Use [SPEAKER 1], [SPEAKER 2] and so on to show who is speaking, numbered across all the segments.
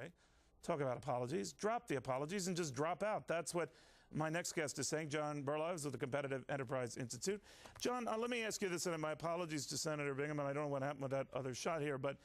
[SPEAKER 1] way. Talk about apologies. Drop the apologies and just drop out. That's what my next guest is saying. John Berlau is of the Competitive Enterprise Institute. John, let me ask you this, and my apologies to Senator Bingaman. I don't know what happened with that other shot here, but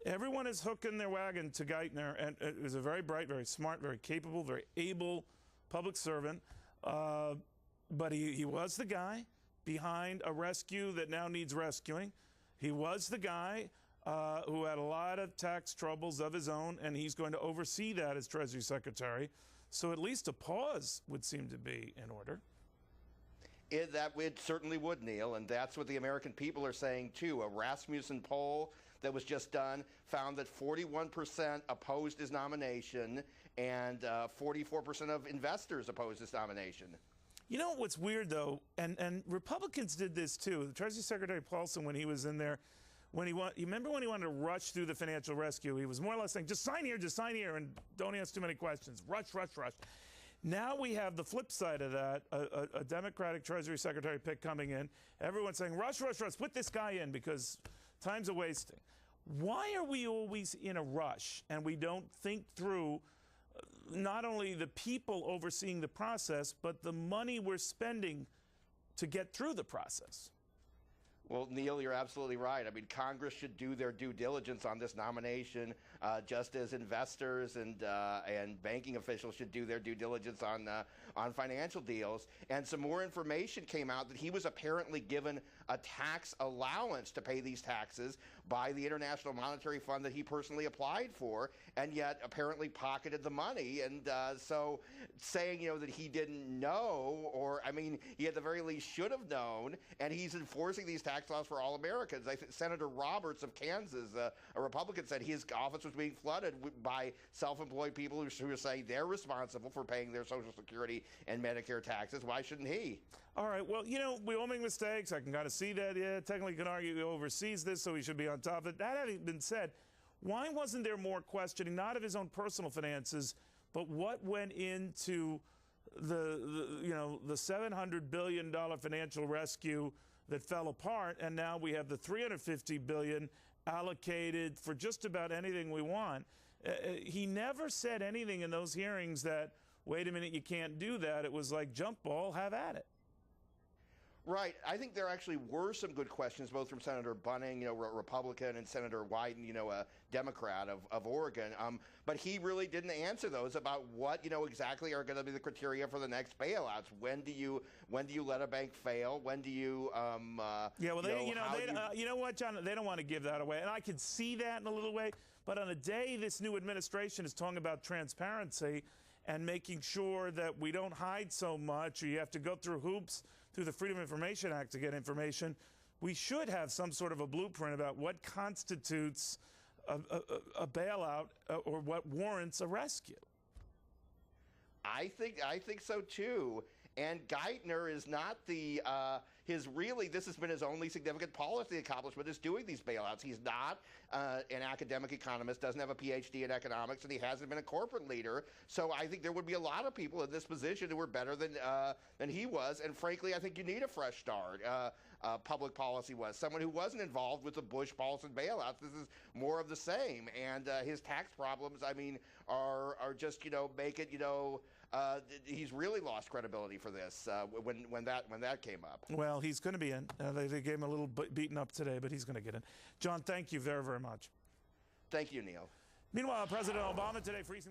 [SPEAKER 1] everyone is hooking their wagon to Geithner, and it was a very bright, very smart, very capable, very able public servant. But he was the guy behind a rescue that now needs rescuing. He was the guy who had a lot of tax troubles of his own, and he's going to oversee that as Treasury Secretary. So at least a pause would seem to be in order.
[SPEAKER 2] It certainly would, Neil, and that's what the American people are saying, too. A Rasmussen poll that was just done found that 41% opposed his nomination and 44% of investors opposed his nomination.
[SPEAKER 1] You know what's weird, though, and Republicans did this, too. The Treasury Secretary Paulson, when he was in there, you remember when he wanted to rush through the financial rescue, he was more or less saying, just sign here, and don't ask too many questions. Rush, rush, rush. Now we have the flip side of that, a Democratic Treasury Secretary pick coming in. Everyone's saying, rush, rush, rush, put this guy in because time's a wasting. Why are we always in a rush and we don't think through not only the people overseeing the process, but the money we're spending to get through the process?
[SPEAKER 2] Well, Neil, you're absolutely right. I mean, Congress should do their due diligence on this nomination, just as investors and banking officials should do their due diligence on financial deals. And some more information came out that he was apparently given a tax allowance to pay these taxes by the International Monetary Fund that he personally applied for, and yet apparently pocketed the money. And so saying, that he didn't know, or, I mean, he at the very least should have known, and he's enforcing these tax laws for all Americans. I think Senator Roberts of Kansas, a Republican, said his office was being flooded by self-employed people who are saying they're responsible for paying their Social Security and Medicare taxes. Why shouldn't he?
[SPEAKER 1] All right. Well, we all make mistakes. I can kind of see that. Yeah, technically, you can argue he oversees this, so he should be on top of it. That having been said, why wasn't there more questioning, not of his own personal finances, but what went into the $700 billion financial rescue that fell apart, and now we have the $350 billion allocated for just about anything we want. He never said anything in those hearings that, wait a minute, you can't do that. It was like, jump ball, have at it.
[SPEAKER 2] Right. I think there actually were some good questions, both from Senator Bunning, Republican, and Senator Wyden, a Democrat of Oregon. But he really didn't answer those about what, exactly are going to be the criteria for the next bailouts. When do you let a bank fail? When do you?
[SPEAKER 1] Yeah. Well, you know what, John? They don't want to give that away, and I can see that in a little way. But on a day this new administration is talking about transparency and making sure that we don't hide so much, or you have to go through hoops through the Freedom of Information Act to get information, we should have some sort of a blueprint about what constitutes a bailout or what warrants a rescue.
[SPEAKER 2] I think so too. And Geithner is not this has been his only significant policy accomplishment, is doing these bailouts. He's not an academic economist, doesn't have a PhD in economics, and he hasn't been a corporate leader. So I think there would be a lot of people in this position who were better than he was. And frankly, I think you need a fresh start. Public policy was someone who wasn't involved with the Bush-Paulson bailouts. This is more of the same. And his tax problems, I mean, are just, make it, he's really lost credibility for this when that came up.
[SPEAKER 1] Well, he's going to be in. They gave him a little beaten up today, but he's going to get in. John, thank you very, very much.
[SPEAKER 2] Thank you, Neil.
[SPEAKER 1] Meanwhile, President Obama today freezing the